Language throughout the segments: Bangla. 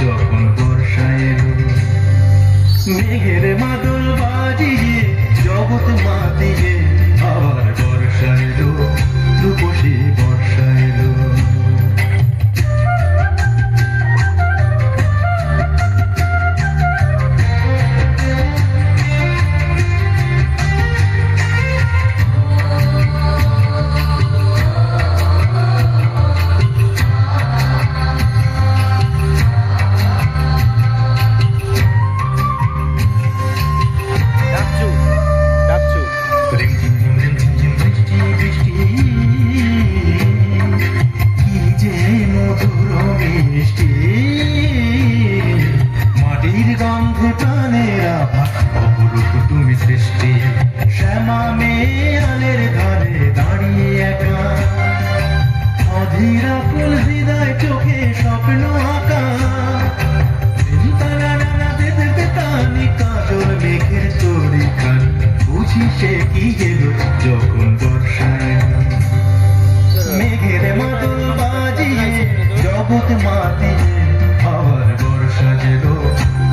যখন বর্ষা এলো। মেঘের মাদল বাজিয়ে জগৎ মাতিয়ে আবার বর্ষা এলো, রূপসী বর্ষা এলো। মাটির গন্ধে প্রাণের আভা, অপরূপ তুমি সৃষ্টি। শ্যামা মেয়ালের ধারে দাঁড়িয়ে একা, অধীরা ফুল হৃদয় চোখে স্বপ্ন আঁকা। কাজল মেঘের তরিখান, বুঝি সে কি এলো যখন বর্ষা এলো। মেঘের মাদল বাজিয়ে জগৎ মাতিয়ে আবার বর্ষা এলো,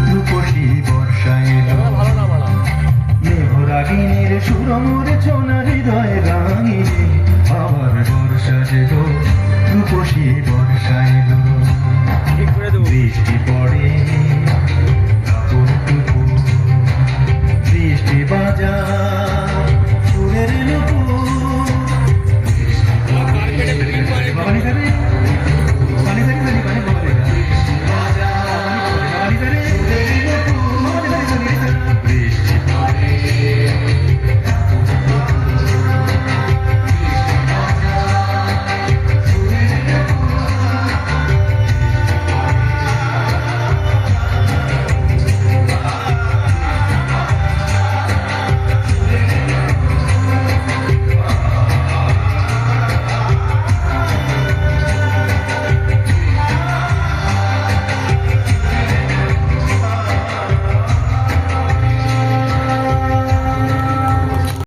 রূপসী বর্ষা এলো। মেঘরাগিনীর সুরমুর ছোনা হৃদয় রাঙিয়ে আবার বর্ষা এলো, রূপসী বর্ষা এলো। বৃষ্টি